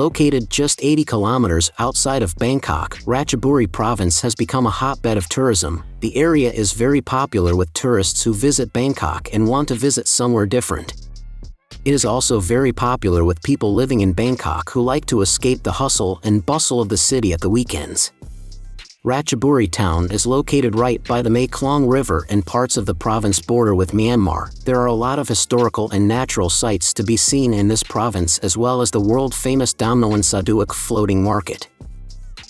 Located just 80 kilometers outside of Bangkok, Ratchaburi province has become a hotbed of tourism. The area is very popular with tourists who visit Bangkok and want to visit somewhere different. It is also very popular with people living in Bangkok who like to escape the hustle and bustle of the city at the weekends. Ratchaburi town is located right by the Mekong River and parts of the province border with Myanmar. There are a lot of historical and natural sights to be seen in this province, as well as the world-famous Damnoen Saduak floating market.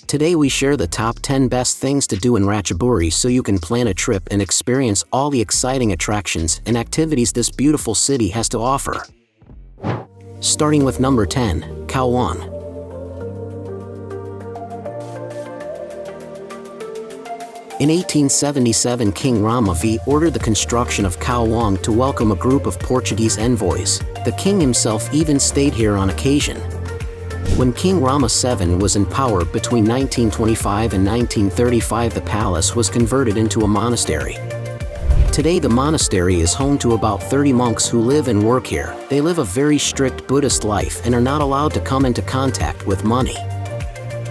Today we share the top 10 best things to do in Ratchaburi so you can plan a trip and experience all the exciting attractions and activities this beautiful city has to offer. Starting with number 10, Khao Wang. In 1877, King Rama V ordered the construction of Khao Wang to welcome a group of Portuguese envoys. The king himself even stayed here on occasion. When King Rama VII was in power between 1925 and 1935, the palace was converted into a monastery. Today the monastery is home to about 30 monks who live and work here. They live a very strict Buddhist life and are not allowed to come into contact with money.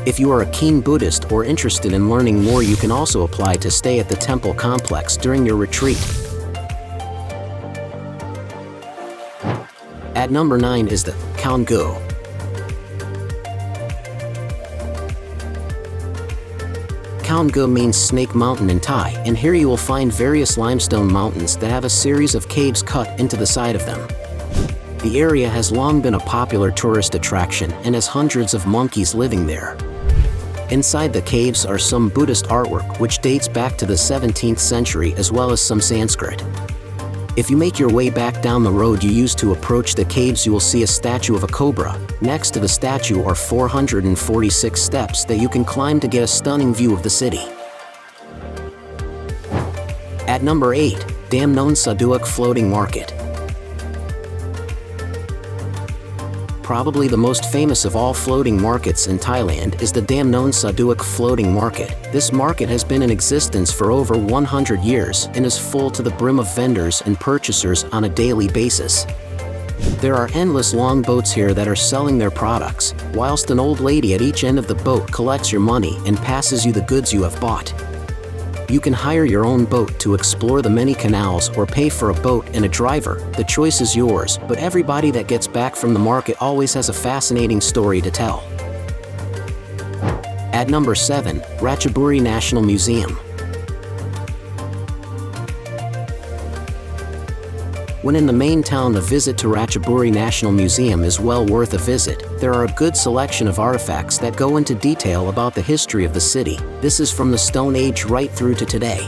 If you are a keen Buddhist or interested in learning more, you can also apply to stay at the temple complex during your retreat. At number 9 is the Khao Ngu. Khao Ngu means Snake Mountain in Thai, and here you will find various limestone mountains that have a series of caves cut into the side of them. The area has long been a popular tourist attraction and has hundreds of monkeys living there. Inside the caves are some Buddhist artwork which dates back to the 17th century, as well as some Sanskrit. If you make your way back down the road you used to approach the caves, you will see a statue of a cobra. Next to the statue are 446 steps that you can climb to get a stunning view of the city. At number 8, Damnoen Saduak Floating Market. Probably the most famous of all floating markets in Thailand is the Damnoen Saduak Floating Market. This market has been in existence for over 100 years and is full to the brim of vendors and purchasers on a daily basis. There are endless long boats here that are selling their products, whilst an old lady at each end of the boat collects your money and passes you the goods you have bought. You can hire your own boat to explore the many canals or pay for a boat and a driver. The choice is yours, but everybody that gets back from the market always has a fascinating story to tell. At number 7, Ratchaburi National Museum. When in the main town, a visit to Ratchaburi National Museum is well worth a visit. There are a good selection of artifacts that go into detail about the history of the city. This is from the Stone Age right through to today.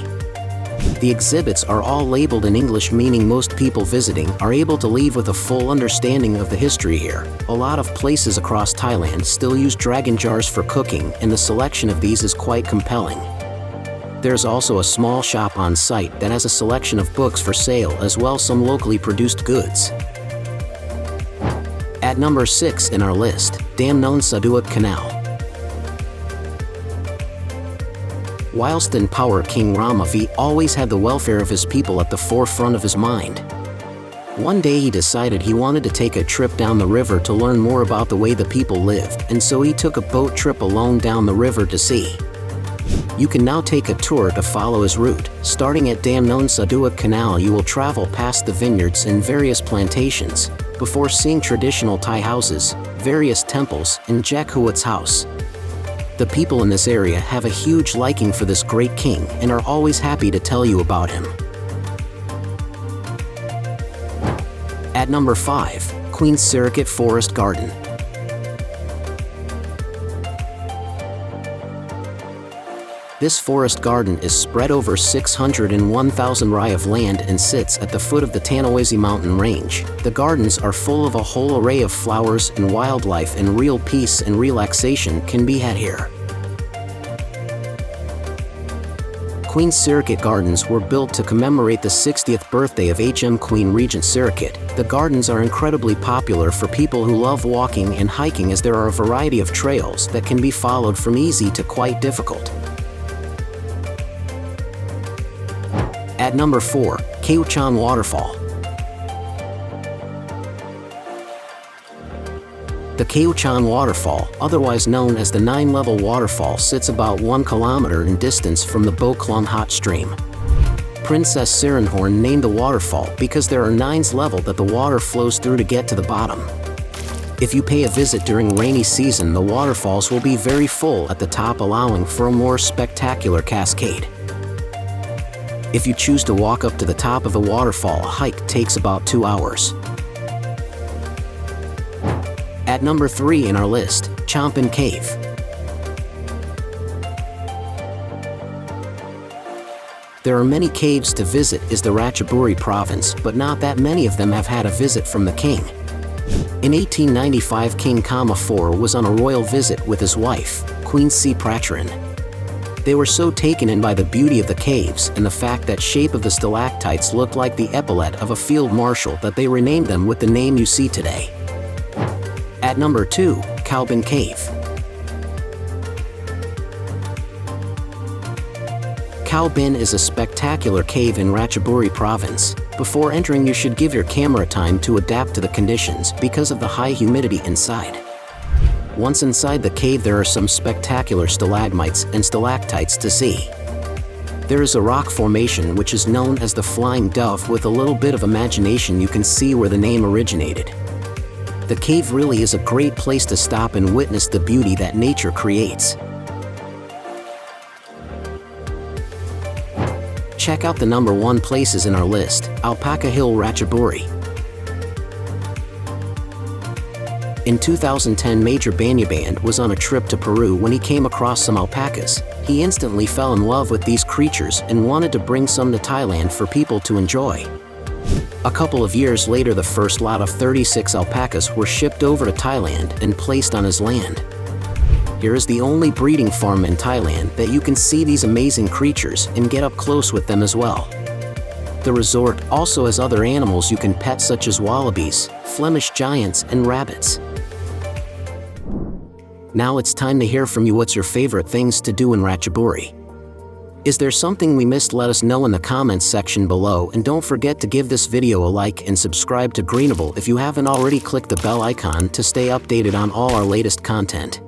The exhibits are all labeled in English, meaning most people visiting are able to leave with a full understanding of the history here. A lot of places across Thailand still use dragon jars for cooking, and the selection of these is quite compelling. There's also a small shop on site that has a selection of books for sale, as well as some locally produced goods. At number 6 in our list, Damnoen Saduak Canal. Whilst in power, King Rama V always had the welfare of his people at the forefront of his mind. One day he decided he wanted to take a trip down the river to learn more about the way the people lived, and so he took a boat trip alone down the river to see. You can now take a tour to follow his route. Starting at Damnoen Saduak Canal, you will travel past the vineyards and various plantations, before seeing traditional Thai houses, various temples, and Jack Huat's house. The people in this area have a huge liking for this great king and are always happy to tell you about him. At number 5, Queen Sirikit Forest Garden. This forest garden is spread over 601,000 rai of land and sits at the foot of the Tanawasi mountain range. The gardens are full of a whole array of flowers and wildlife, and real peace and relaxation can be had here. Queen Sirikit Gardens were built to commemorate the 60th birthday of HM Queen Regent Sirikit. The gardens are incredibly popular for people who love walking and hiking, as there are a variety of trails that can be followed from easy to quite difficult. At number 4, Kaew Waterfall. The Kaew Waterfall, otherwise known as the 9-level waterfall, sits about 1 kilometer in distance from the Bo Klong hot stream. Princess Sirenhorn named the waterfall because there are 9 levels that the water flows through to get to the bottom. If you pay a visit during rainy season, the waterfalls will be very full at the top, allowing for a more spectacular cascade. If you choose to walk up to the top of the waterfall, a hike takes about 2 hours. At number 3 in our list, Chompon Cave. There are many caves to visit in the Ratchaburi province, but not that many of them have had a visit from the king. In 1895, King Khao IV was on a royal visit with his wife, Queen Sirikit. They were so taken in by the beauty of the caves and the fact that shape of the stalactites looked like the epaulette of a field marshal that they renamed them with the name you see today. At number 2, Khao Bin Cave. Khao Bin is a spectacular cave in Ratchaburi province. Before entering, you should give your camera time to adapt to the conditions because of the high humidity inside. Once inside the cave, there are some spectacular stalagmites and stalactites to see. There is a rock formation which is known as the Flying Dove. With a little bit of imagination, you can see where the name originated. The cave really is a great place to stop and witness the beauty that nature creates. Check out the number 1 places in our list, Alpaca Hill, Ratchaburi. In 2010, Major Banya Band was on a trip to Peru when he came across some alpacas. He instantly fell in love with these creatures and wanted to bring some to Thailand for people to enjoy. A couple of years later, the first lot of 36 alpacas were shipped over to Thailand and placed on his land. Here is the only breeding farm in Thailand that you can see these amazing creatures and get up close with them as well. The resort also has other animals you can pet, such as wallabies, Flemish giants, and rabbits. Now it's time to hear from you. What's your favorite things to do in Ratchaburi? Is there something we missed? Let us know in the comments section below, and don't forget to give this video a like and subscribe to Greenable if you haven't already. Click the bell icon to stay updated on all our latest content.